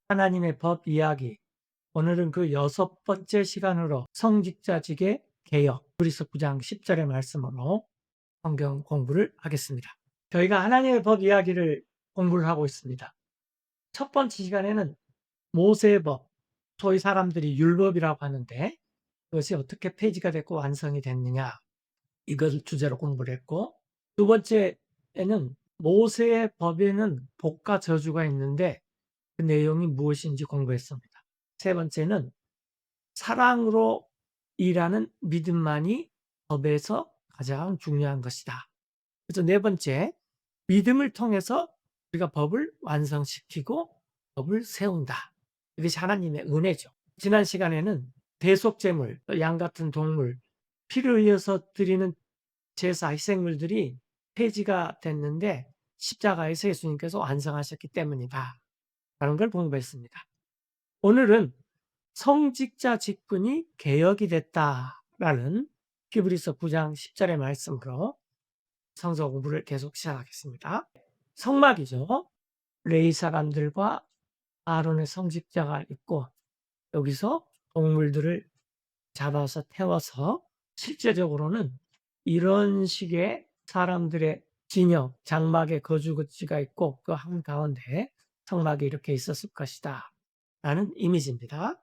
하나님의 법 이야기. 오늘은 그 6번째 시간으로 성직자직의 개혁, 히브리서 9장 10절의 말씀으로 성경 공부를 하겠습니다. 저희가 하나님의 법 이야기를 공부를 하고 있습니다. 첫 번째 시간에는 모세의 법, 소위 사람들이 율법이라고 하는데 그것이 어떻게 폐지가 됐고 완성이 됐느냐, 이것을 주제로 공부를 했고, 두 번째에는 모세의 법에는 복과 저주가 있는데 그 내용이 무엇인지 공부했습니다. 세 번째는 사랑으로 일하는 믿음만이 법에서 가장 중요한 것이다. 그래서 네 번째, 믿음을 통해서 우리가 법을 완성시키고 법을 세운다. 이것이 하나님의 은혜죠. 지난 시간에는 대속제물, 양 같은 동물, 피를 흘려서 드리는 제사 희생물들이 폐지가 됐는데 십자가에서 예수님께서 완성하셨기 때문이다 라는 걸 공부했습니다. 오늘은 성직자 직분이 개혁이 됐다라는 히브리서 9장 10절의 말씀으로 성서 공부를 계속 시작하겠습니다. 성막이죠. 레위 사람들과 아론의 성직자가 있고 여기서 동물들을 잡아서 태워서 실제적으로는 이런 식의 사람들의 진영, 장막의 거주지가 있고 그 한가운데 성막이 이렇게 있었을 것이다 라는 이미지입니다.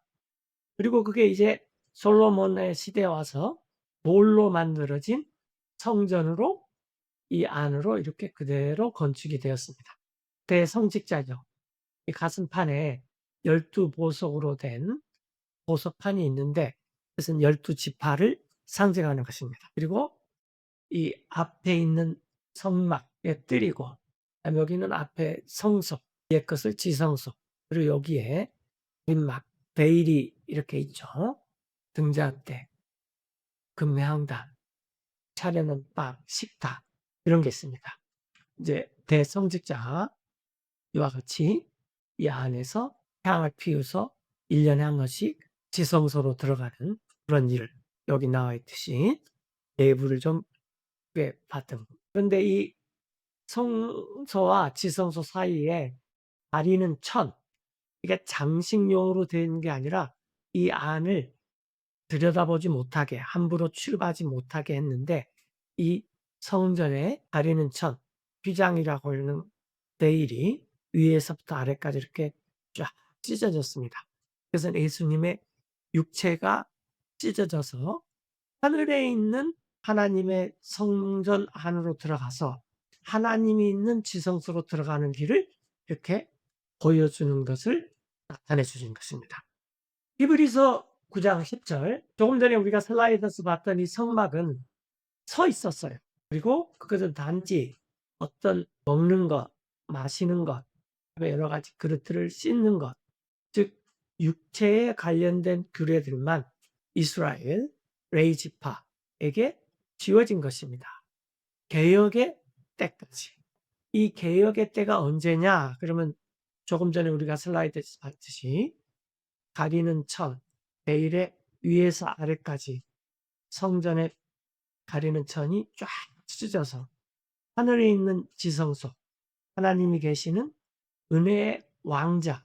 그리고 그게 이제 솔로몬의 시대에 와서 돌로 만들어진 성전으로 이 안으로 이렇게 그대로 건축이 되었습니다. 대성직자죠. 이 가슴판에 12보석으로 된 보석판이 있는데 그것은 12지파를 상징하는 것입니다. 그리고 이 앞에 있는 성막에 뜰이고 여기는 앞에 성소, 옛 것을 지성소, 그리고 여기에 림막, 베일이 이렇게 있죠. 등잔대, 금향단, 차려놓은 빵, 식탁 이런 게 있습니다. 이제 대성직자 이와 같이 이 안에서 향을 피우서 1년에 한 번씩 지성소로 들어가는 그런 일, 여기 나와 있듯이 예불을 좀 꽤 받은. 그런데 이 성소와 지성소 사이에 가리는 천, 이게 장식용으로 된 게 아니라 이 안을 들여다보지 못하게, 함부로 출입하지 못하게 했는데 이 성전에 가리는 천, 휘장이라고 하는 베일이 위에서부터 아래까지 이렇게 쫙 찢어졌습니다. 그래서 예수님의 육체가 찢어져서 하늘에 있는 하나님의 성전 안으로 들어가서 하나님이 있는 지성소로 들어가는 길을 이렇게 보여주는 것을 나타내 주신 것입니다. 히브리서 9장 10절, 조금 전에 우리가 슬라이드에서 봤던 이 성막은 서 있었어요. 그리고 그것은 단지 어떤 먹는 것, 마시는 것, 여러 가지 그릇들을 씻는 것, 즉 육체에 관련된 규례들만 이스라엘 레위 지파에게 지워진 것입니다. 개혁의 때까지. 이 개혁의 때가 언제냐? 그러면 조금 전에 우리가 슬라이드에서 봤듯이 가리는 천, 베일의 위에서 아래까지 성전에 가리는 천이 쫙 찢어져서 하늘에 있는 지성소, 하나님이 계시는 은혜의 왕자로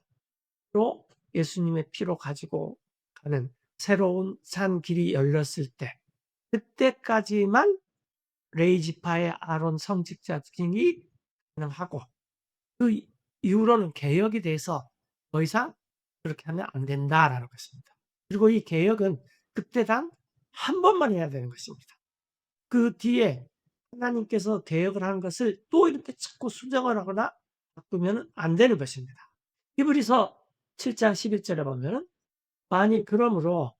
예수님의 피로 가지고 가는 새로운 산 길이 열렸을 때, 그때까지만 레위 지파의 아론 성직자직이 가능하고 그 이후로는 개혁이 돼서 더 이상 그렇게 하면 안 된다라는 것입니다. 그리고 이 개혁은 그때당 한 번만 해야 되는 것입니다. 그 뒤에 하나님께서 개혁을 하는 것을 또 이렇게 자꾸 수정을 하거나 바꾸면 안 되는 것입니다. 히브리서 7장 11절에 보면 만일 그러므로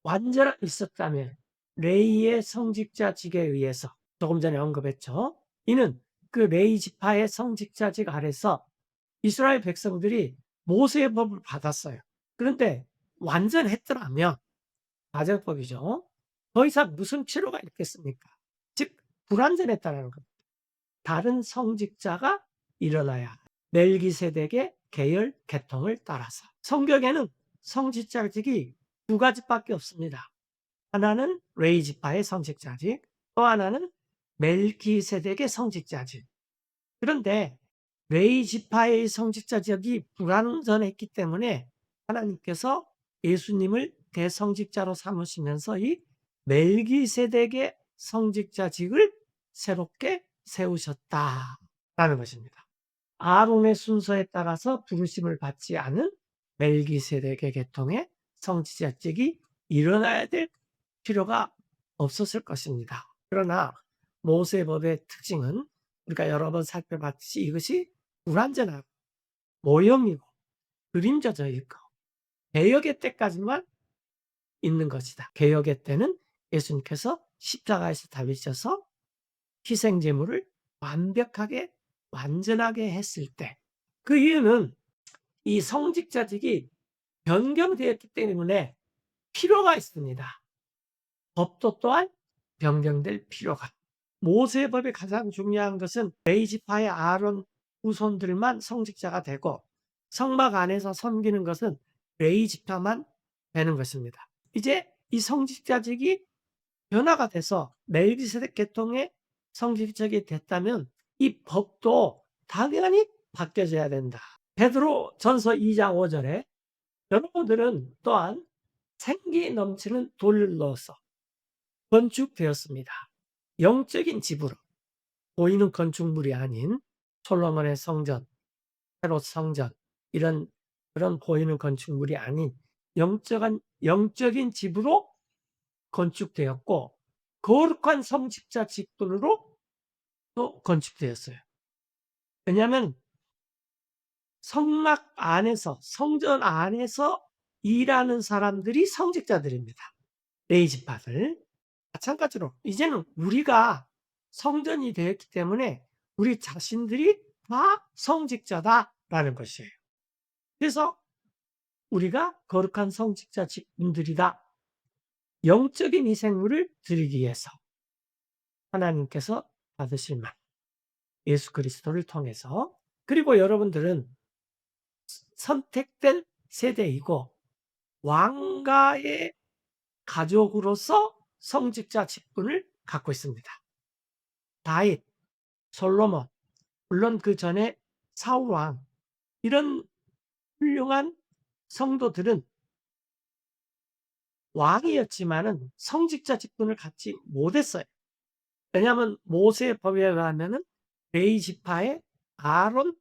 완전한 있었다면 레이의 성직자직에 의해서 조금 전에 언급했죠. 이는 그 레이 지파의 성직자직 아래서 이스라엘 백성들이 모세의 법을 받았어요. 그런데 완전했더라면 가정법이죠. 더 이상 무슨 필요가 있겠습니까? 즉 불완전했다는 겁니다. 다른 성직자가 일어나야 멜기세덱의 계열 계통을 따라서. 성경에는 성직자직이 두 가지밖에 없습니다. 하나는 레위 지파의 성직자직, 또 하나는 멜기세덱의 성직자직. 그런데 레위 지파의 성직자직이 불완전했기 때문에 하나님께서 예수님을 대성직자로 삼으시면서 이 멜기세덱의 성직자직을 새롭게 세우셨다라는 것입니다. 아론의 순서에 따라서 부르심을 받지 않은 멜기세덱의 계통의 성직자직이 일어나야 될 필요가 없었을 것입니다. 그러나 모세법의 특징은 우리가 여러 번 살펴봤듯이 이것이 불완전하고 모형이고 그림자져 있고 개역의 때까지만 있는 것이다. 개역의 때는 예수님께서 십자가에서 다리셔서 희생제물을 완벽하게 완전하게 했을 때, 그 이유는 이 성직자직이 변경되었기 때문에 필요가 있습니다. 법도 또한 변경될 필요가. 모세법의 가장 중요한 것은 레위 지파의 아론 후손들만 성직자가 되고 성막 안에서 섬기는 것은 레위 지파만 되는 것입니다. 이제 이 성직자직이 변화가 돼서 멜기세덱 계통의 성직자직이 됐다면 이 법도 당연히 바뀌어져야 된다. 베드로 전서 2장 5절에 여러분들은 또한 생기 넘치는 돌을 넣어서 건축되었습니다. 영적인 집으로, 보이는 건축물이 아닌 솔로몬의 성전, 헤롯 성전, 그런 보이는 건축물이 아닌 영적인 집으로 건축되었고 거룩한 성직자 직분으로 또 건축되었어요. 왜냐하면 성막 안에서, 성전 안에서 일하는 사람들이 성직자들입니다. 레위 지파들. 마찬가지로 이제는 우리가 성전이 되었기 때문에 우리 자신들이 다 성직자다라는 것이에요. 그래서 우리가 거룩한 성직자 직분들이다. 영적인 희생물을 드리기 위해서 하나님께서 받으실 만 예수 그리스도를 통해서, 그리고 여러분들은 선택된 세대이고 왕가의 가족으로서 성직자 직분을 갖고 있습니다. 다윗, 솔로몬, 물론 그 전에 사울왕, 이런 훌륭한 성도들은 왕이었지만은 성직자 직분을 갖지 못했어요. 왜냐하면 모세법에 의하면은 레위 지파의 아론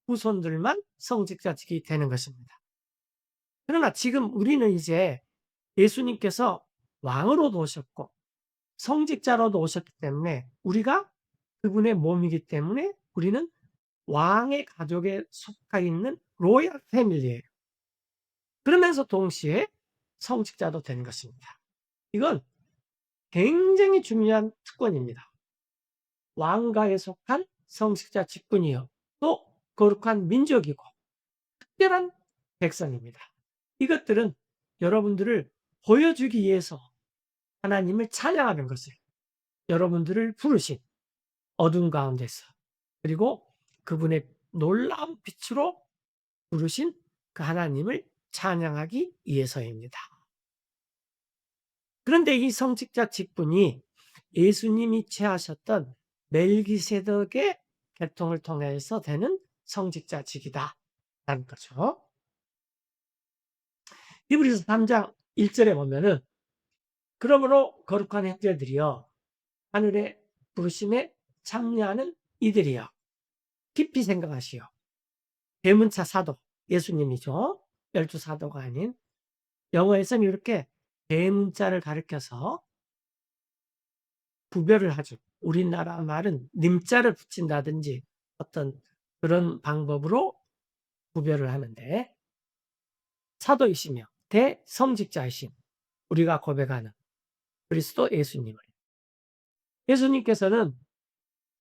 후손들만 성직자직이 되는 것입니다. 그러나 지금 우리는 이제 예수님께서 왕으로도 오셨고 성직자로도 오셨기 때문에 우리가 그분의 몸이기 때문에 우리는 왕의 가족에 속해 있는 로얄 패밀리예요. 그러면서 동시에 성직자도 된 것입니다. 이건 굉장히 중요한 특권입니다. 왕가에 속한 성직자 직분이요, 또 거룩한 민족이고 특별한 백성입니다. 이것들은 여러분들을 보여주기 위해서 하나님을 찬양하는 것을, 여러분들을 부르신 어둠 가운데서, 그리고 그분의 놀라운 빛으로 부르신 그 하나님을 찬양하기 위해서입니다. 그런데 이 성직자 직분이 예수님이 취하셨던 멜기세덱의 계통을 통해서 되는 성직자직이다 라는 거죠. 히브리서 3장 1절에 보면은 그러므로 거룩한 형제들이여 하늘의 부르심에 참여하는 이들이여 깊이 생각하시오. 대문자 사도, 예수님이죠. 열두 사도가 아닌, 영어에서는 이렇게 대문자를 가리켜서 구별을 하죠. 우리나라 말은 님자를 붙인다든지 어떤 그런 방법으로 구별을 하는데, 사도이시며 대성직자이신 우리가 고백하는 그리스도 예수님을, 예수님께서는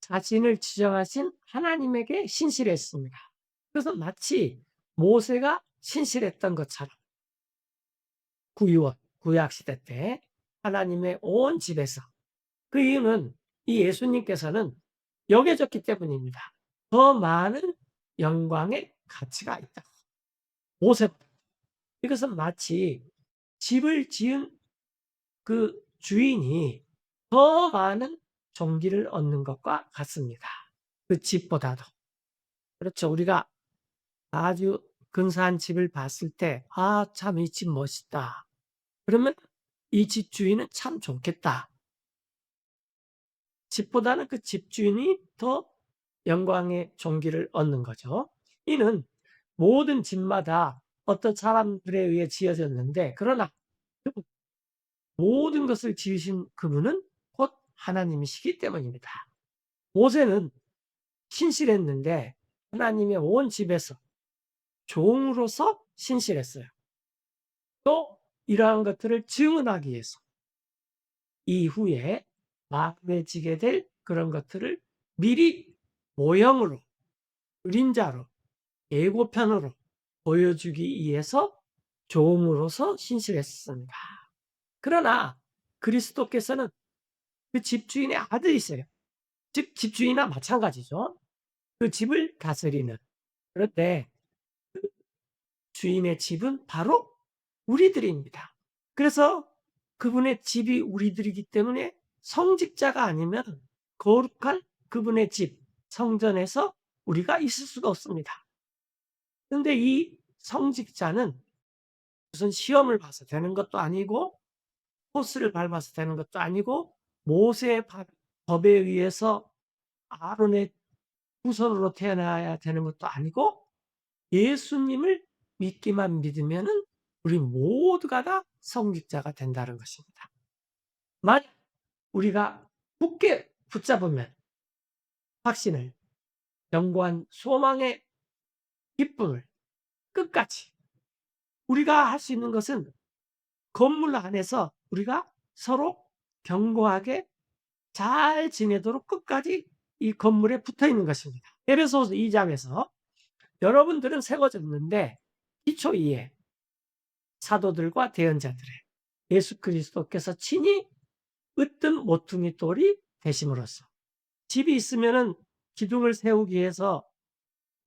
자신을 지정하신 하나님에게 신실했습니다. 그래서 마치 모세가 신실했던 것처럼 구약시대 때 하나님의 온 집에서, 그 이유는 이 예수님께서는 여겨졌기 때문입니다. 더 많은 영광의 가치가 있다. 모세, 이것은 마치 집을 지은 그 주인이 더 많은 종기를 얻는 것과 같습니다. 그 집보다도. 그렇죠. 우리가 아주 근사한 집을 봤을 때 '아 참 이 집 멋있다.' 그러면 '이 집주인은 참 좋겠다.' 집보다는 그 집주인이 더 영광의 존귀를 얻는 거죠. 이는 모든 집마다 어떤 사람들에 의해 지어졌는데, 그러나 그 모든 것을 지으신 그분은 곧 하나님이시기 때문입니다. 모세는 신실했는데 하나님의 온 집에서 종으로서 신실했어요. 또 이러한 것들을 증언하기 위해서 이후에 마음에 지게 될 그런 것들을 미리 모형으로, 그림자로, 예고편으로 보여주기 위해서 종으로서 신실했습니다. 그러나 그리스도께서는 그 집주인의 아들이세요. 즉 집주인과 마찬가지죠. 그 집을 다스리는. 그런데 주인의 집은 바로 우리들입니다. 그래서 그분의 집이 우리들이기 때문에 성직자가 아니면 거룩한 그분의 집, 성전에서 우리가 있을 수가 없습니다. 그런데 이 성직자는 무슨 시험을 봐서 되는 것도 아니고 코스를 밟아서 되는 것도 아니고 모세의 법에 의해서 아론의 후손으로 태어나야 되는 것도 아니고 예수님을 믿기만 믿으면은 우리 모두가 다 성직자가 된다는 것입니다. 만약 우리가 굳게 붙잡으면 확신을, 견고한 소망의 기쁨을 끝까지, 우리가 할 수 있는 것은 건물 안에서 우리가 서로 견고하게 잘 지내도록 끝까지 이 건물에 붙어 있는 것입니다. 에베소서 2장에서 여러분들은 세워졌는데 기초 위에 사도들과 대언자들의 예수 그리스도께서 친히 으뜸 모퉁이 돌이 되심으로써, 집이 있으면은 기둥을 세우기 위해서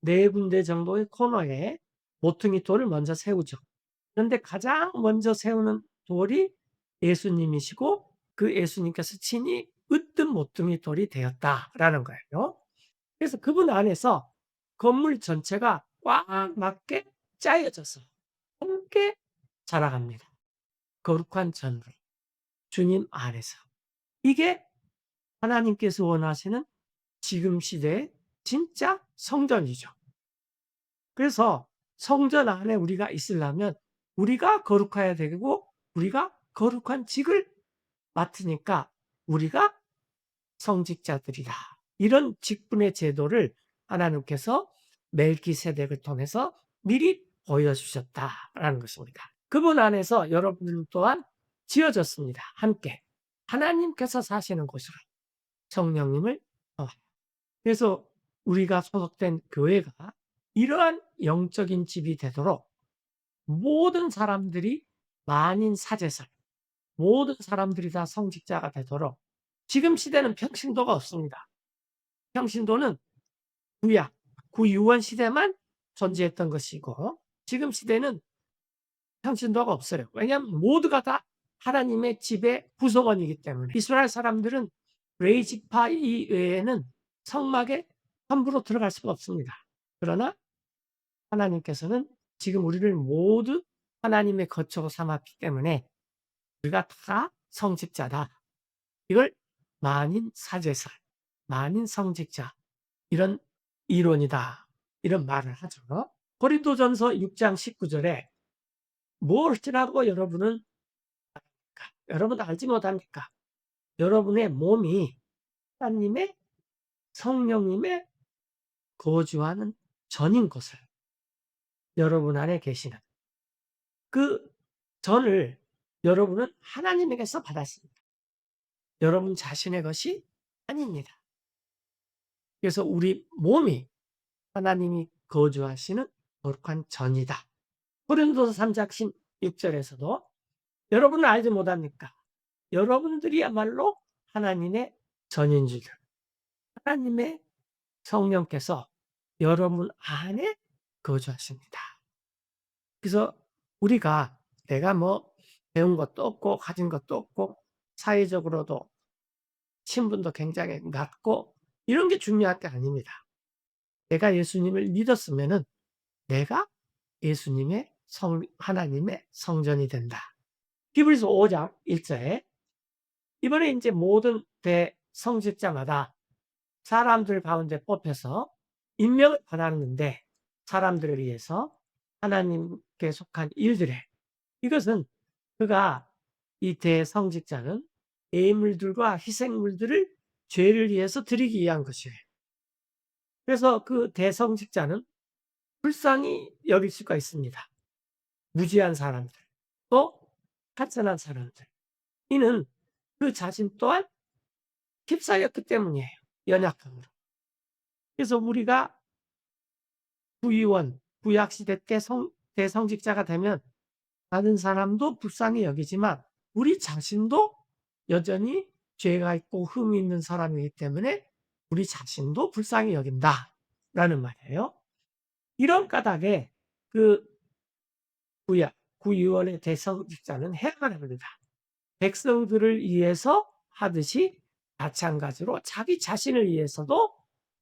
네 군데 정도의 코너에 모퉁이 돌을 먼저 세우죠. 그런데 가장 먼저 세우는 돌이 예수님이시고 그 예수님께서 친히 으뜸 모퉁이 돌이 되었다라는 거예요. 그래서 그분 안에서 건물 전체가 꽉 맞게 짜여져서 함께 자라갑니다. 거룩한 전으로 주님 안에서. 이게 하나님께서 원하시는 지금 시대의 진짜 성전이죠. 그래서 성전 안에 우리가 있으려면 우리가 거룩해야 되고 우리가 거룩한 직을 맡으니까 우리가 성직자들이다. 이런 직분의 제도를 하나님께서 멜기세덱을 통해서 미리 보여주셨다라는 것입니다. 그분 안에서 여러분 또한 지어졌습니다. 함께 하나님께서 사시는 곳으로 성령님을 그래서 우리가 소속된 교회가 이러한 영적인 집이 되도록 모든 사람들이 만인 사제설, 모든 사람들이 다 성직자가 되도록. 지금 시대는 평신도가 없습니다. 평신도는 구약, 구유원 시대만 존재했던 것이고 지금 시대는 평신도가 없어요. 왜냐하면 모두가 다 하나님의 집의 구성원이기 때문에. 이스라엘 사람들은 레위지파 이외에는 성막에 함부로 들어갈 수가 없습니다. 그러나 하나님께서는 지금 우리를 모두 하나님의 거처로 삼았기 때문에 우리가 다 성직자다. 이걸 만인 사제설, 만인 성직자, 이런 이론이다. 이런 말을 하죠. 고린도전서 6장 19절에 무엇이라고 여러분은 압니까? 여러분 알지 못합니까? 여러분의 몸이 하나님의 성령님의 거주하는 전인 것을, 여러분 안에 계시는 그 전을 여러분은 하나님에게서 받았습니다. 여러분 자신의 것이 아닙니다. 그래서 우리 몸이 하나님이 거주하시는 거룩한 전이다. 고린도서 3장 16절에서도 여러분은 알지 못합니까? 여러분들이야말로 하나님의 전인 줄, 하나님의 성령께서 여러분 안에 거주하십니다. 그래서 우리가 내가 뭐 배운 것도 없고 가진 것도 없고 사회적으로도 신분도 굉장히 낮고 이런 게 중요할 게 아닙니다. 내가 예수님을 믿었으면은 내가 예수님의 하나님의 성전이 된다. 히브리서 5장 1절에 이번에 이제 모든 대성직자마다 사람들 가운데 뽑혀서 임명을 받았는데 사람들을 위해서 하나님께 속한 일들에 이것은 그가 이 대성직자는 예물들과 희생물들을 죄를 위해서 드리기 위한 것이에요. 그래서 그 대성직자는 불쌍히 여길 수가 있습니다. 무지한 사람들, 또 가난한 사람들. 이는 그 자신 또한 휩싸였기 때문이에요. 연약함으로. 그래서 우리가 구의원, 구약시대 때 대성직자가 되면 다른 사람도 불쌍히 여기지만 우리 자신도 여전히 죄가 있고 흠이 있는 사람이기 때문에 우리 자신도 불쌍히 여긴다라는 말이에요. 이런 까닭에 그 구의원의 대성직자는 해야만 합니다. 백성들을 위해서 하듯이 마찬가지로 자기 자신을 위해서도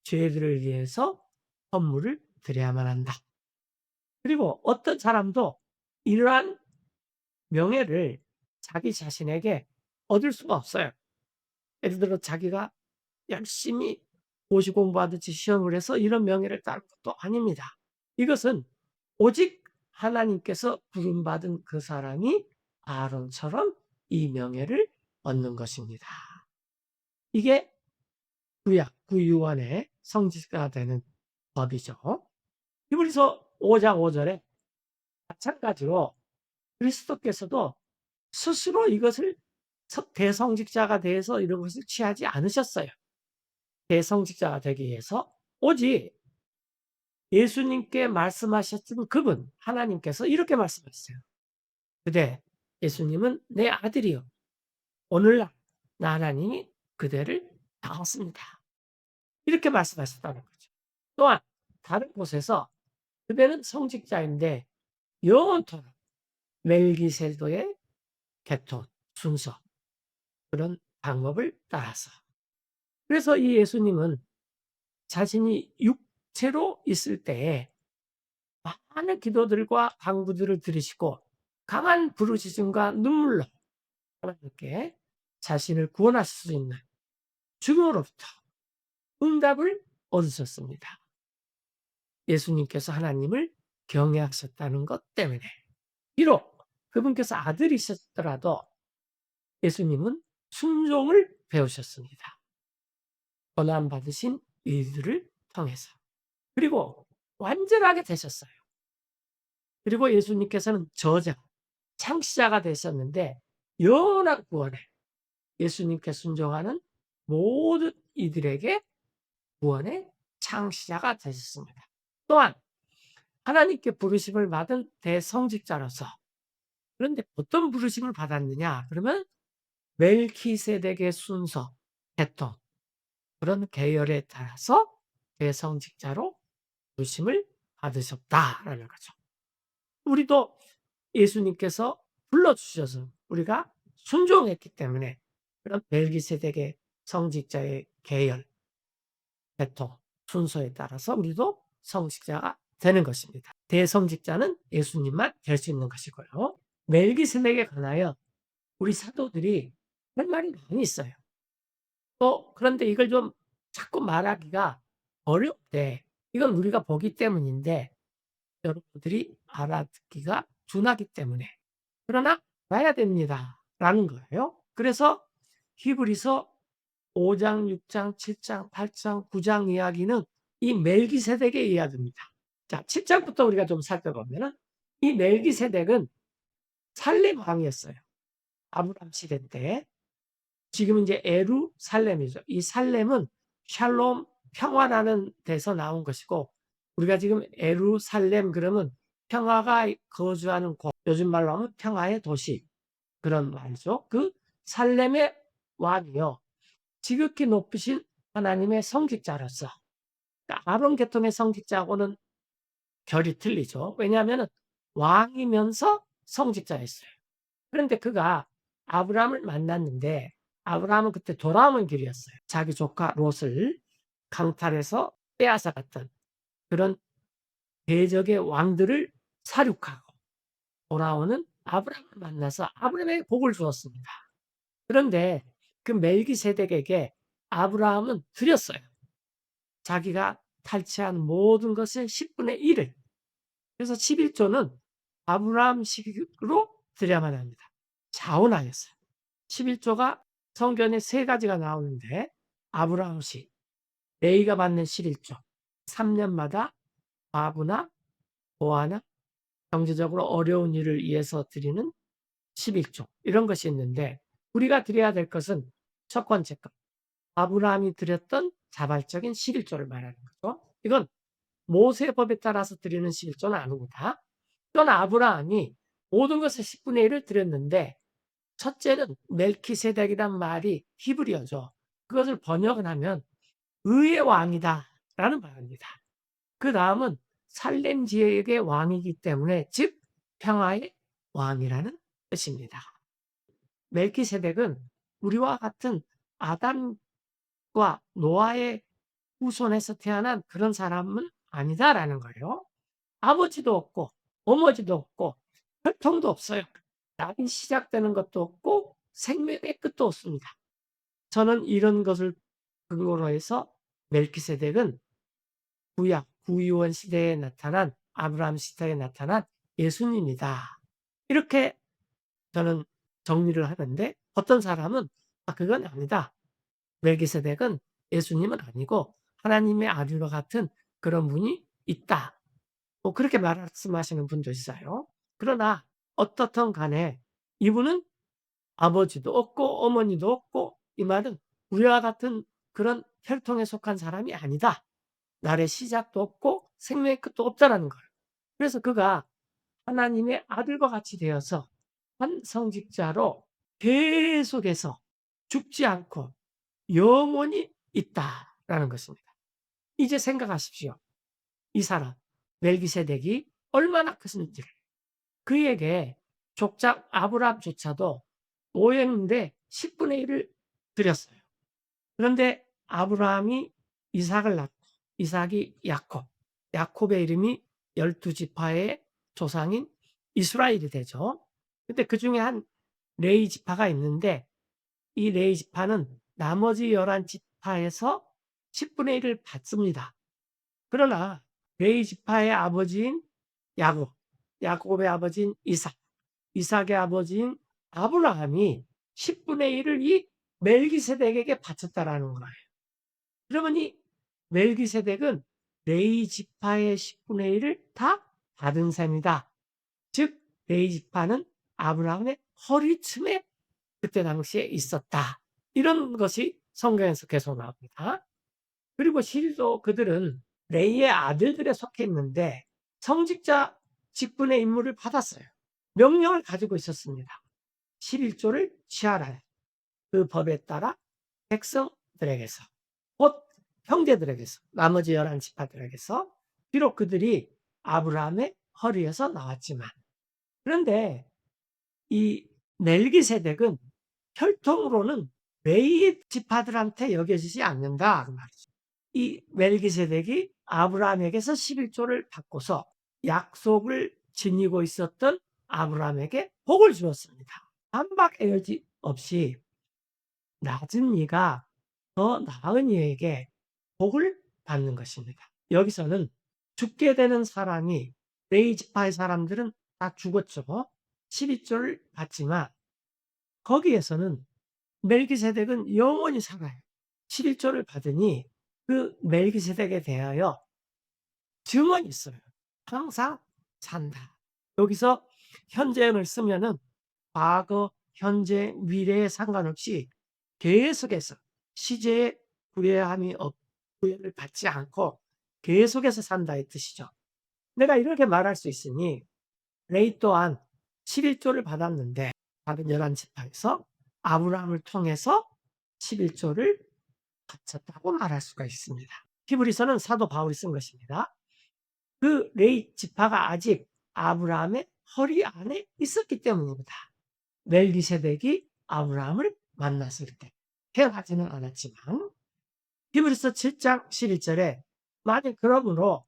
죄들을 위해서 헌물을 드려야만 한다. 그리고 어떤 사람도 이러한 명예를 자기 자신에게 얻을 수가 없어요. 예를 들어 자기가 열심히 고시 공부하듯이 시험을 해서 이런 명예를 따는 것도 아닙니다. 이것은 오직 하나님께서 부름받은 그 사람이 아론처럼 이 명예를 얻는 것입니다. 이게 구유원의 성직자가 되는 법이죠. 히브리서 5장 5절에 마찬가지로 그리스도께서도 스스로 이것을 대성직자가 돼서 이런 것을 취하지 않으셨어요. 대성직자가 되기 위해서 오직 예수님께 말씀하셨던 그분 하나님께서 이렇게 말씀하셨어요. 그대 예수님은 내 아들이요 오늘날 나 하나님이 그대를 낳았습니다. 이렇게 말씀하셨다는 거죠. 또한 다른 곳에서 그대는 성직자인데 영원토록 멜기세덱의 계통, 순서 그런 방법을 따라서 그래서 이 예수님은 자신이 육체로 있을 때에 많은 기도들과 간구들을 들으시고 강한 부르짖음과 눈물로 하나님께 자신을 구원하실 수 있는 죽음으로부터 응답을 얻으셨습니다. 예수님께서 하나님을 경외하셨다는 것 때문에 비록 그분께서 아들이셨더라도 예수님은 순종을 배우셨습니다. 고난받으신 이들을 통해서 그리고 완전하게 되셨어요. 그리고 예수님께서는 저자, 창시자가 되셨는데 영원한 구원에 예수님께 순종하는 모든 이들에게 구원의 창시자가 되셨습니다. 또한 하나님께 부르심을 받은 대성직자로서 그런데 어떤 부르심을 받았느냐? 그러면 멜키세덱의 순서, 계통 그런 계열에 따라서 대성직자로 부르심을 받으셨다라는 거죠. 우리도 예수님께서 불러주셔서 우리가 순종했기 때문에 그런 멜기세덱의 성직자의 계열, 계통, 순서에 따라서 우리도 성직자가 되는 것입니다. 대성직자는 예수님만 될 수 있는 것이고요. 멜기세덱에 관하여 우리 사도들이 할 말이 많이 있어요. 또 그런데 이걸 좀 자꾸 말하기가 어렵대. 이건 우리가 보기 때문인데 여러분들이 알아듣기가 둔하기 때문에 그러나 봐야 됩니다라는 거예요. 그래서 히브리서 5장, 6장, 7장, 8장, 9장 이야기는 이 멜기세덱의 이야기입니다. 자, 7장부터 우리가 좀 살펴보면은 이 멜기세덱은 살렘 왕이었어요. 아브람 시대 때. 지금 이제 에루살렘이죠. 이 살렘은 샬롬 평화라는 데서 나온 것이고 우리가 지금 에루살렘 그러면 평화가 거주하는 곳, 요즘 말로 하면 평화의 도시 그런 말이죠. 그 살렘의 왕이요. 지극히 높으신 하나님의 성직자로서 그러니까 아론 계통의 성직자하고는 결이 틀리죠. 왜냐하면 왕이면서 성직자였어요. 그런데 그가 아브라함을 만났는데 아브라함은 그때 돌아오는 길이었어요. 자기 조카 롯을 강탈해서 빼앗아갔던 그런 대적의 왕들을 사륙하고 돌아오는 아브라함을 만나서 아브라함에게 복을 주었습니다. 그런데 그 멜기세덱에게 아브라함은 드렸어요. 자기가 탈취한 모든 것의 10분의 1을. 그래서 11조는 아브라함식으로 드려야만 합니다. 자원하였어요. 11조가 성경에 세 가지가 나오는데 아브라함식, 레이가 받는 11조, 3년마다 과부나 고아나 경제적으로 어려운 일을 위해서 드리는 11조 이런 것이 있는데 우리가 드려야 될 것은 첫 번째 것, 아브라함이 드렸던 자발적인 11조를 말하는 거죠. 이건 모세법에 따라서 드리는 11조는 아닙니다. 이건 아브라함이 모든 것의 10분의 1을 드렸는데 첫째는 멜키세덱이란 말이 히브리어죠. 그것을 번역을 하면 의의 왕이다 라는 말입니다. 그 다음은 살렘 지역의 왕이기 때문에 즉 평화의 왕이라는 뜻입니다. 멜키세덱은 우리와 같은 아담과 노아의 후손에서 태어난 그런 사람은 아니다라는 거예요. 아버지도 없고 어머니도 없고 혈통도 없어요. 나이 시작되는 것도 없고 생명의 끝도 없습니다. 저는 이런 것을 근거로 해서 멜키세덱은 구약 구유원 시대에 나타난 아브라함 시대에 나타난 예수님이다. 이렇게 저는 정리를 하는데 어떤 사람은 그건 아니다. 멜기세덱은 예수님은 아니고 하나님의 아들과 같은 그런 분이 있다. 뭐 그렇게 말씀하시는 분도 있어요. 그러나 어떻든 간에 이분은 아버지도 없고 어머니도 없고 이 말은 우리와 같은 그런 혈통에 속한 사람이 아니다. 날의 시작도 없고 생명의 끝도 없다라는 거예요. 그래서 그가 하나님의 아들과 같이 되어서 한 성직자로 계속해서 죽지 않고 영원히 있다라는 것입니다. 이제 생각하십시오. 이 사람 멜기세덱이 얼마나 크신지를. 그에게 족장 아브라함조차도 노예인데 10분의 1을 드렸어요. 그런데 아브라함이 이삭을 낳고 이삭이 야곱, 야곱의 이름이 12지파의 조상인 이스라엘이 되죠. 근데 그 중에 한 레위 지파가 있는데 이 레위 지파는 나머지 11지파에서 10분의 1을 받습니다. 그러나 레위 지파의 아버지인 야곱, 야곱의 아버지인 이삭, 이삭의 아버지인 아브라함이 10분의 1을 이 멜기세덱에게 바쳤다라는 거예요. 그러면 이 멜기세덱은 레위 지파의 10분의 1을 다 받은 셈이다. 즉 레위 지파는 아브라함의 허리춤에 그때 당시에 있었다. 이런 것이 성경에서 계속 나옵니다. 그리고 실도 그들은 레위의 아들들에 속해 있는데 성직자 직분의 임무를 받았어요. 명령을 가지고 있었습니다. 11조를 취하라. 그 법에 따라 백성들에게서 곧 형제들에게서 나머지 11지파들에게서 비록 그들이 아브라함의 허리에서 나왔지만 그런데 이 멜기세덱은 혈통으로는 레위 지파들한테 여겨지지 않는다 그 말이죠. 이 멜기세덱이 아브라함에게서 11조를 받고서 약속을 지니고 있었던 아브라함에게 복을 주었습니다. 반박 에너지 없이 낮은 이가 더 나은 이에게 복을 받는 것입니다. 여기서는 죽게 되는 사람이 레위 지파의 사람들은 다 죽었죠. 12조를 받지만 거기에서는 멜기세덱은 영원히 살아요. 11조를 받으니 그 멜기세덱에 대하여 증언이 있어요. 항상 산다. 여기서 현재형을 쓰면은 과거, 현재, 미래에 상관없이 계속해서 시제에 구애를 받지 않고 계속해서 산다의 뜻이죠. 내가 이렇게 말할 수 있으니 레위 또한 11조를 받았는데 다른 11지파에서 아브라함을 통해서 11조를 바쳤다고 말할 수가 있습니다. 히브리서는 사도 바울이 쓴 것입니다. 그 레위 지파가 아직 아브라함의 허리 안에 있었기 때문입니다. 멜기세덱이 아브라함을 만났을 때 태어나지는 않았지만 히브리서 7장 11절에 만약 그러므로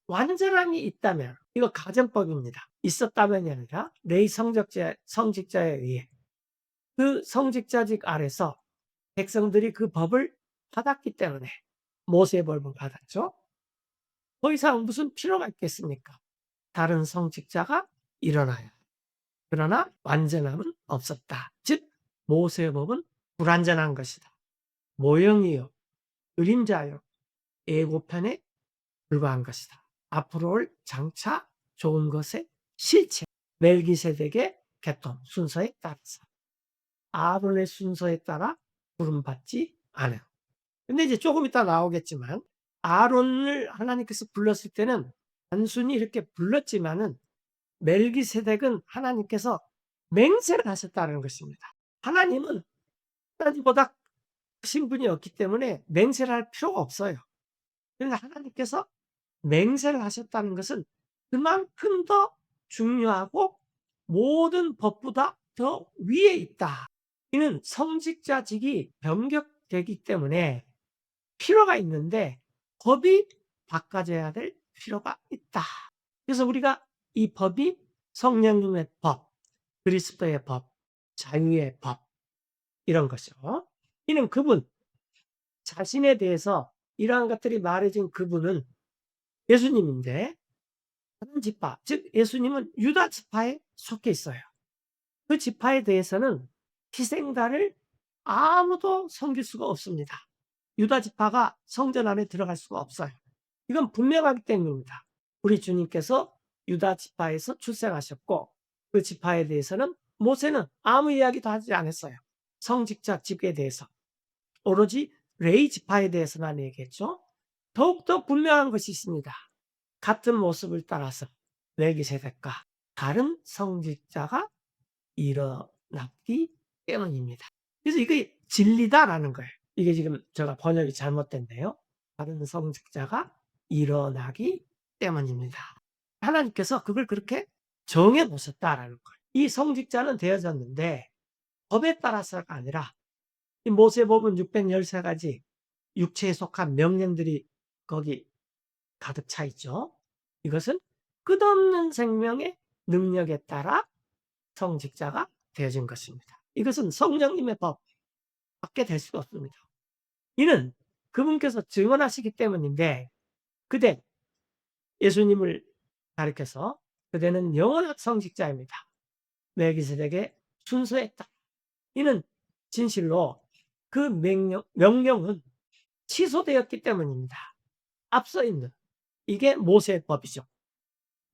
완전함이 있다면, 이거 가정법입니다. 있었다면이 아니라 레위 성직자에 의해 그 성직자직 아래서 백성들이 그 법을 받았기 때문에 모세의 법을 받았죠. 더 이상 무슨 필요가 있겠습니까? 다른 성직자가 일어나야. 그러나 완전함은 없었다. 즉 모세의 법은 불완전한 것이다. 모형이요, 그림자요, 예고편에 불과한 것이다. 앞으로 올 장차 좋은 것의 실체, 멜기세덱의 계통 순서에 따라서, 아론의 순서에 따라 부름받지 않아요. 근데 이제 조금 이따 나오겠지만, 아론을 하나님께서 불렀을 때는 단순히 이렇게 불렀지만은 멜기세덱은 하나님께서 맹세를 하셨다는 것입니다. 하나님은 하나님보다 크신 분이 없기 때문에 맹세를 할 필요가 없어요. 그러나 하나님께서 맹세를 하셨다는 것은 그만큼 더 중요하고 모든 법보다 더 위에 있다. 이는 성직자직이 변경되기 때문에 필요가 있는데 법이 바꿔져야 될 필요가 있다. 그래서 우리가 이 법이 성령님의 법, 그리스도의 법, 자유의 법, 이런 것이요. 이는 그분 자신에 대해서 이러한 것들이 말해진 그분은 예수님인데, 다른 지파, 즉 예수님은 유다 지파에 속해 있어요. 그 지파에 대해서는 희생단을 아무도 섬길 수가 없습니다. 유다 지파가 성전 안에 들어갈 수가 없어요. 이건 분명하기 때문입니다. 우리 주님께서 유다 지파에서 출생하셨고 그 지파에 대해서는 모세는 아무 이야기도 하지 않았어요. 성직자 직에 대해서. 오로지 레위 지파에 대해서만 얘기했죠. 더욱더 분명한 것이 있습니다. 같은 모습을 따라서 멜기세덱과 다른 성직자가 일어났기 때문입니다. 그래서 이게 진리다라는 거예요. 이게 지금 제가 번역이 잘못됐네요. 다른 성직자가 일어나기 때문입니다. 하나님께서 그걸 그렇게 정해 놓으셨다라는 거예요. 이 성직자는 되어졌는데 법에 따라서가 아니라, 이 모세법은 613가지 육체에 속한 명령들이 거기 가득 차 있죠. 이것은 끝없는 생명의 능력에 따라 성직자가 되어진 것입니다. 이것은 성령님의 법 밖에 될 수가 없습니다. 이는 그분께서 증언하시기 때문인데, 그대 예수님을 가리켜서 그대는 영원한 성직자입니다. 멜기세덱의 순서에 따라. 이는 진실로 그 명령은 취소되었기 때문입니다. 앞서 있는 이게 모세의 법이죠.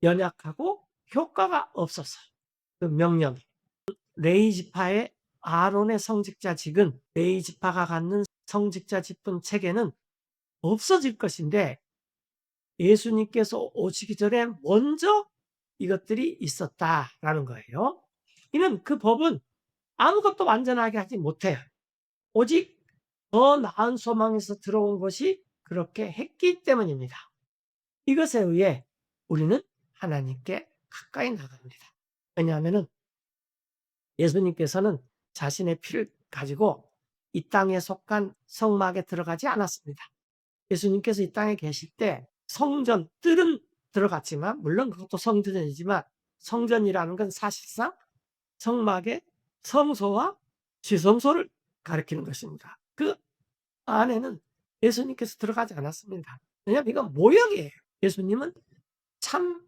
연약하고 효과가 없어서 그 명령이. 레위 지파의 아론의 성직자직은 레위 지파가 갖는 성직자직분 체계는 없어질 것인데, 예수님께서 오시기 전에 먼저 이것들이 있었다라는 거예요. 이는 그 법은 아무것도 완전하게 하지 못해요. 오직 더 나은 소망에서 들어온 것이 그렇게 했기 때문입니다. 이것에 의해 우리는 하나님께 가까이 나갑니다. 왜냐하면 예수님께서는 자신의 피를 가지고 이 땅에 속한 성막에 들어가지 않았습니다. 예수님께서 이 땅에 계실 때 성전, 뜰은 들어갔지만, 물론 그것도 성전이지만 성전이라는 건 사실상 성막의 성소와 지성소를 가리키는 것입니다. 그 안에는 예수님께서 들어가지 않았습니다. 왜냐하면 이건 모형이에요. 예수님은 참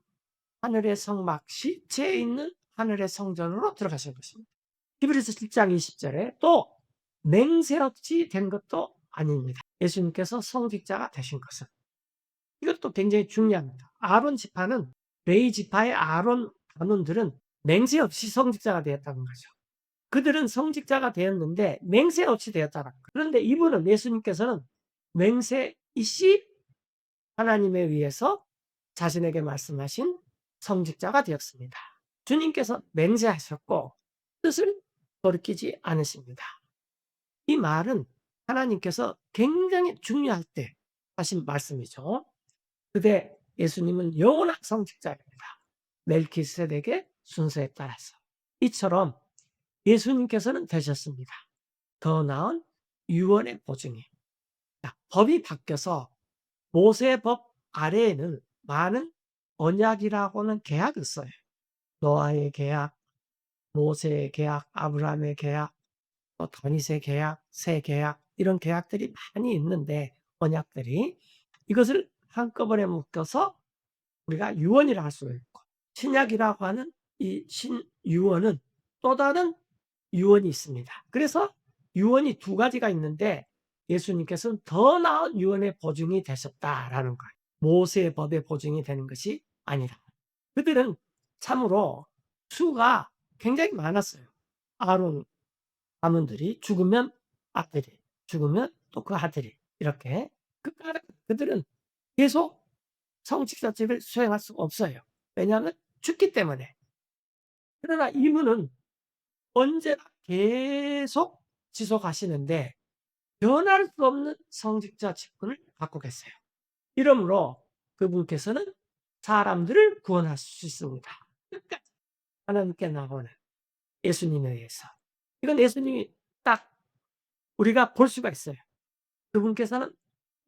하늘의 성막, 실체에 있는 하늘의 성전으로 들어가신 것입니다. 히브리서 7장 20절에 또 맹세 없이 된 것도 아닙니다. 예수님께서 성직자가 되신 것은. 이것도 굉장히 중요합니다. 아론 지파는, 레위 지파의 아론 단원들은 맹세 없이 성직자가 되었다는 거죠. 그들은 성직자가 되었는데 맹세 없이 되었다는 거예요. 그런데 이분은, 예수님께서는 맹세 있이 하나님에 의해서 자신에게 말씀하신 성직자가 되었습니다. 주님께서 맹세하셨고 뜻을 돌이키지 않으십니다. 이 말은 하나님께서 굉장히 중요할 때 하신 말씀이죠. 그대 예수님은 영원한 성직자입니다. 멜기세덱의 순서에 따라서. 이처럼 예수님께서는 되셨습니다. 더 나은 유언의 보증이. 법이 바뀌어서 모세의 법 아래에는 많은 언약이라고는 계약을 써요. 노아의 계약, 모세의 계약, 아브라함의 계약, 또 다윗의 계약, 새 계약 이런 계약들이 많이 있는데 언약들이 이것을 한꺼번에 묶어서 우리가 유언이라 할 수가 있고 신약이라고 하는 이 신유언은 또 다른 유언이 있습니다. 그래서 유언이 두 가지가 있는데 예수님께서는 더 나은 유언의 보증이 되셨다라는 거예요. 모세의 법의 보증이 되는 것이 아니라. 그들은 참으로 수가 굉장히 많았어요. 아론 가문들이 죽으면 아들이, 죽으면 또 그 아들이 이렇게 그들은 계속 성직자직을 수행할 수가 없어요. 왜냐하면 죽기 때문에. 그러나 이분은 언제나 계속 지속하시는데 변할 수 없는 성직자 직분을 갖고 계세요. 이러므로 그분께서는 사람들을 구원할 수 있습니다. 끝까지 하나님께 나오는 예수님에 의해서. 이건 예수님이 딱 우리가 볼 수가 있어요. 그분께서는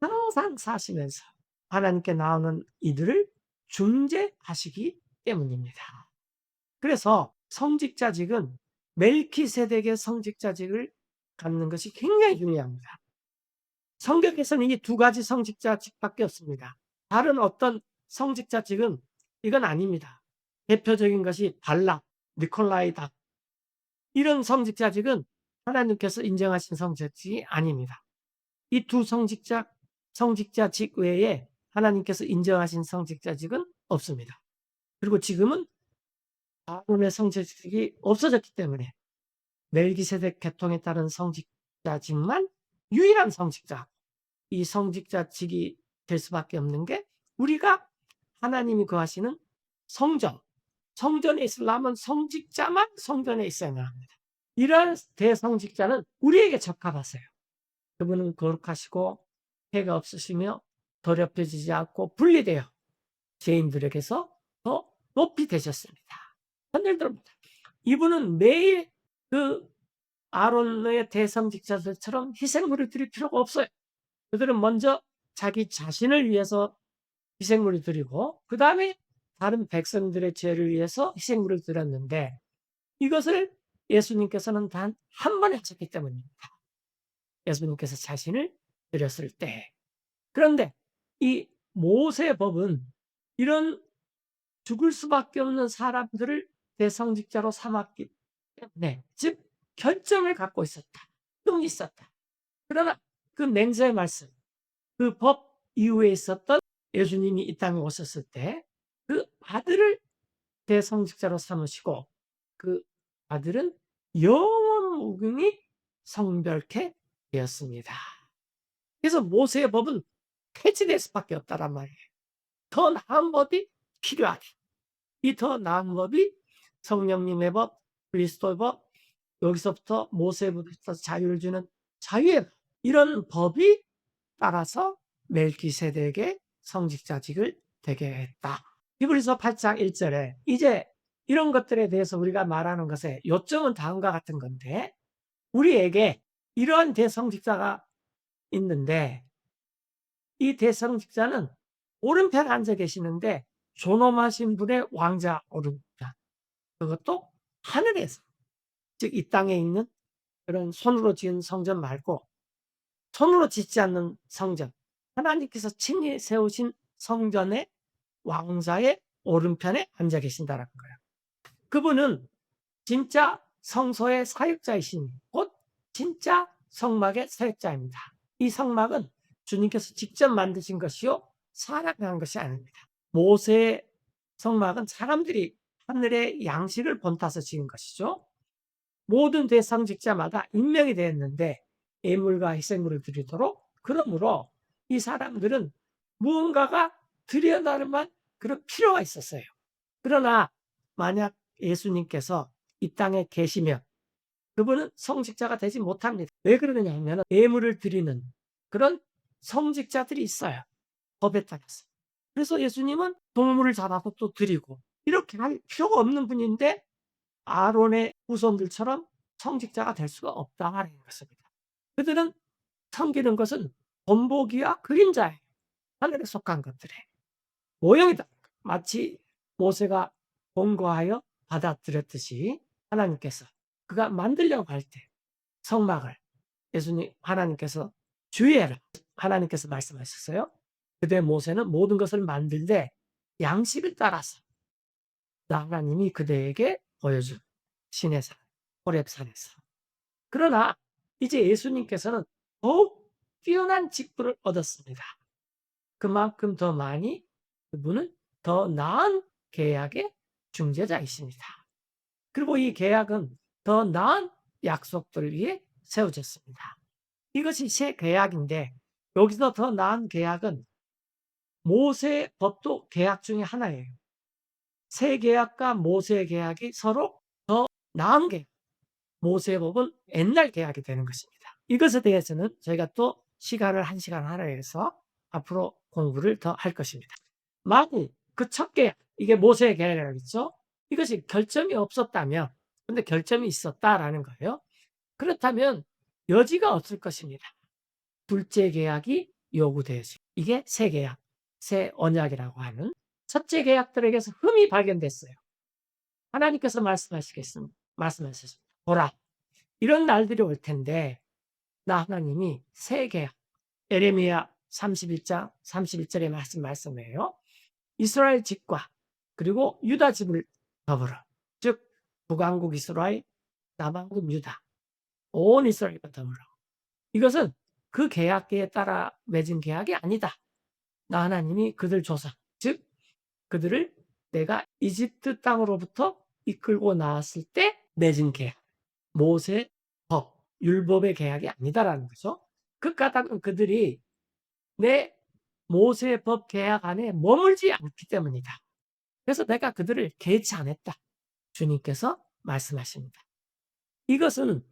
항상 사시면서 하나님께 나오는 이들을 중재하시기 때문입니다. 그래서 성직자직은 멜키세덱의 성직자직을 갖는 것이 굉장히 중요합니다. 성경에서는 이 두 가지 성직자직밖에 없습니다. 다른 어떤 성직자직은 이건 아닙니다. 대표적인 것이 발락, 니콜라이다 이런 성직자직은 하나님께서 인정하신 성직자직이 아닙니다. 이 두 성직자직 외에 하나님께서 인정하신 성직자직은 없습니다. 그리고 지금은 아론의 성직자직이 없어졌기 때문에 멜기세덱 계통에 따른 성직자직만 유일한 성직자. 이 성직자직이 될 수밖에 없는 게 우리가 하나님이 거하시는 성전. 성전에 있으려면 성직자만 성전에 있어야만 합니다. 이러한 대성직자는 우리에게 적합하세요. 그분은 거룩하시고 해가 없으시며 더럽혀지지 않고 분리되어 죄인들에게서 더 높이 되셨습니다. 흔들듭니다. 이분은 매일 그 아론의 대성직자들처럼 희생물을 드릴 필요가 없어요. 그들은 먼저 자기 자신을 위해서 희생물을 드리고 그 다음에 다른 백성들의 죄를 위해서 희생물을 드렸는데 이것을 예수님께서는 단 한 번에 하셨기 때문입니다. 예수님께서 자신을 드렸을 때. 그런데 이 모세법은 이런 죽을 수밖에 없는 사람들을 대성직자로 삼았기 때문에 즉 결점을 갖고 있었다. 좀 있었다. 그러나 그 맹세의 말씀, 그 법 이후에 있었던 예수님이 이 땅에 오셨을 때 그 아들을 대성직자로 삼으시고 그 아들은 영원 무궁히 성별케 되었습니다. 그래서 모세의 법은 폐지될 수밖에 없다란 말이에요. 더 나은 법이 필요하다. 이 더 나은 법이 성령님의 법, 그리스도의 법, 여기서부터 모세부터 자유를 주는 자유의 법. 이런 법이 따라서 멜기세덱의 성직자직을 되게 했다. 히브리서 8장 1절에 이제 이런 것들에 대해서 우리가 말하는 것에 요점은 다음과 같은 건데 우리에게 이러한 대성직자가 있는데 이 대성직자는 오른편에 앉아 계시는데 존엄하신 분의 왕자 오른편 그것도 하늘에서 즉 이 땅에 있는 그런 손으로 지은 성전 말고 손으로 짓지 않는 성전 하나님께서 친히 세우신 성전의 왕자의 오른편에 앉아 계신다는 거예요. 그분은 진짜 성소의 사역자이신 곧 진짜 성막의 사역자입니다. 이 성막은 주님께서 직접 만드신 것이요 사람이 한 것이 아닙니다. 모세의 성막은 사람들이 하늘의 양식을 본따서 지은 것이죠. 모든 대성직자마다 임명이 되었는데 예물과 희생물을 드리도록 그러므로 이 사람들은 무언가가 드려야할 만 그런 필요가 있었어요. 그러나 만약 예수님께서 이 땅에 계시면 그분은 성직자가 되지 못합니다. 왜 그러느냐 하면 예물을 드리는 그런 성직자들이 있어요. 법에 따라서. 그래서 예수님은 동물을 잡아서 또 드리고 이렇게 할 필요가 없는 분인데 아론의 후손들처럼 성직자가 될 수가 없다는 것입니다. 그들은 섬기는 것은 본보기와 그림자예요. 하늘에 속한 것들에. 모형이다. 마치 모세가 권고하여 받아들였듯이 하나님께서 그가 만들려고 할 때 성막을 예수님 하나님께서 주의해라. 하나님께서 말씀하셨어요. 그때 모세는 모든 것을 만들되 양식을 따라서 하나님이 그대에게 보여준 신의 산, 호렙산에서. 그러나 이제 예수님께서는 더욱 뛰어난 직분을 얻었습니다. 그만큼 더 많이 그분은 더 나은 계약의 중재자이십니다. 그리고 이 계약은 더 나은 약속들을 위해 세워졌습니다. 이것이 새 계약인데 여기서 더 나은 계약은 모세 법도 계약 중에 하나예요. 새 계약과 모세 계약이 서로 더 나은 계약. 모세 법은 옛날 계약이 되는 것입니다. 이것에 대해서는 저희가 또 시간을 1시간 할애해서 앞으로 공부를 더 할 것입니다. 만일 그 첫 계약, 이게 모세의 계약이겠죠? 이것이 결점이 없었다면, 근데 결점이 있었다라는 거예요. 그렇다면 여지가 없을 것입니다. 둘째 계약이 요구되어지고, 이게 새 계약, 새 언약이라고 하는 첫째 계약들에게서 흠이 발견됐어요. 하나님께서 말씀하셨습니다. 보라, 이런 날들이 올 텐데 나 하나님이 새 계약, 에레미야 31장 31절의 말씀이에요. 이스라엘 집과 그리고 유다 집을 더불어, 즉 북왕국 이스라엘, 남왕국 유다, 온 이스라엘과 더불어. 이것은 그 계약에 따라 맺은 계약이 아니다. 나 하나님이 그들 조상, 즉 그들을 내가 이집트 땅으로부터 이끌고 나왔을 때 맺은 계약, 모세 법, 율법의 계약이 아니다라는 거죠. 그 까닭은 그들이 내 모세 법 계약 안에 머물지 않기 때문이다. 그래서 내가 그들을 개치 안 했다. 주님께서 말씀하십니다. 이것은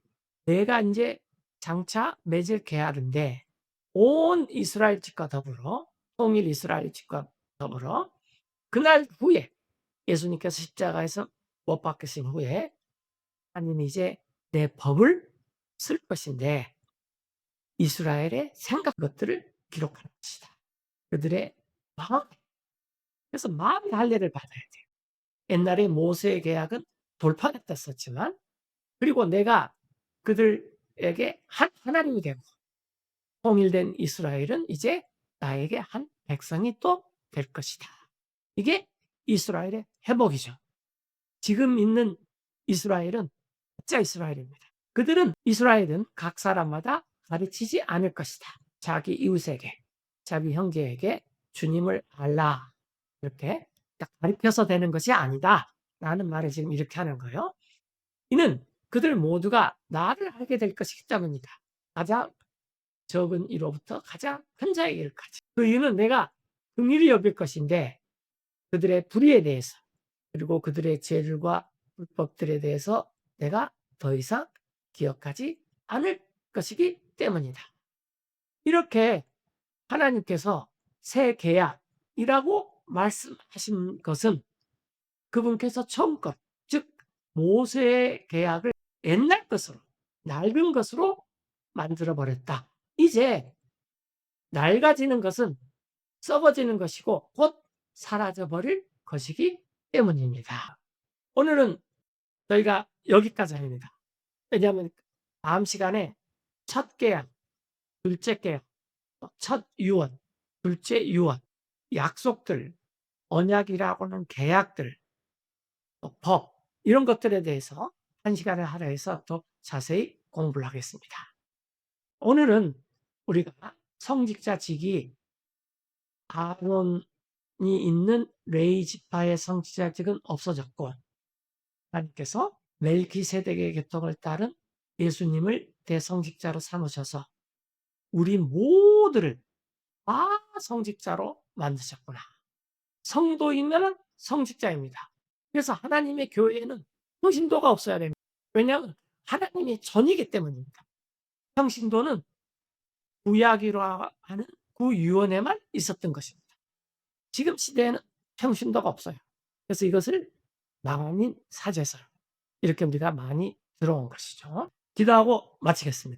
내가 이제 장차 맺을 계약인데 온 이스라엘 집과 더불어, 통일 이스라엘 집과 더불어 그날 후에 예수님께서 십자가에서 못 박히신 후에 하나님이 이제 내 법을 쓸 것인데 이스라엘의 생각 것들을 기록하는 것이다. 그들의 마음, 그래서 마음의 할례를 받아야 돼요. 옛날에 모세의 계약은 돌파됐다 썼지만 그리고 내가 그들에게 한 하나님이 되고 통일된 이스라엘은 이제 나에게 한 백성이 또 될 것이다. 이게 이스라엘의 회복이죠. 지금 있는 이스라엘은 가짜 이스라엘입니다. 그들은 이스라엘은 각 사람마다 가르치지 않을 것이다. 자기 이웃에게, 자기 형제에게 주님을 알라. 이렇게 딱 가르쳐서 되는 것이 아니다. 라는 말을 지금 이렇게 하는 거예요. 이는 그들 모두가 나를 알게 될 것이기 때문이다. 가장 적은 이로부터 가장 큰 자에게 이르까지. 그 이유는 내가 긍휼히 여길 것인데 그들의 불의에 대해서 그리고 그들의 죄들과 불법들에 대해서 내가 더 이상 기억하지 않을 것이기 때문이다. 이렇게 하나님께서 새 계약이라고 말씀하신 것은 그분께서 처음껏, 즉 모세의 계약을 옛날 것으로, 낡은 것으로 만들어버렸다. 이제 낡아지는 것은 썩어지는 것이고 곧 사라져버릴 것이기 때문입니다. 오늘은 저희가 여기까지 합니다. 왜냐하면 다음 시간에 첫 계약, 둘째 계약, 첫 유언, 둘째 유언, 약속들, 언약이라고 하는 계약들, 법, 이런 것들에 대해서 1시간에 할애해서 더 자세히 공부를 하겠습니다. 오늘은 우리가 성직자직이 아론이 있는 레위 지파의 성직자직은 없어졌고 하나님께서 멜기세덱의 계통을 따른 예수님을 대성직자로 삼으셔서 우리 모두를 다 성직자로 만드셨구나. 성도이면 성직자입니다. 그래서 하나님의 교회에는 평신도가 없어야 됩니다. 왜냐하면 하나님이 전이기 때문입니다. 평신도는 구약이라 하는 구유언에만 있었던 것입니다. 지금 시대에는 평신도가 없어요. 그래서 이것을 망인 사제설 이렇게 우리가 많이 들어온 것이죠. 기도하고 마치겠습니다.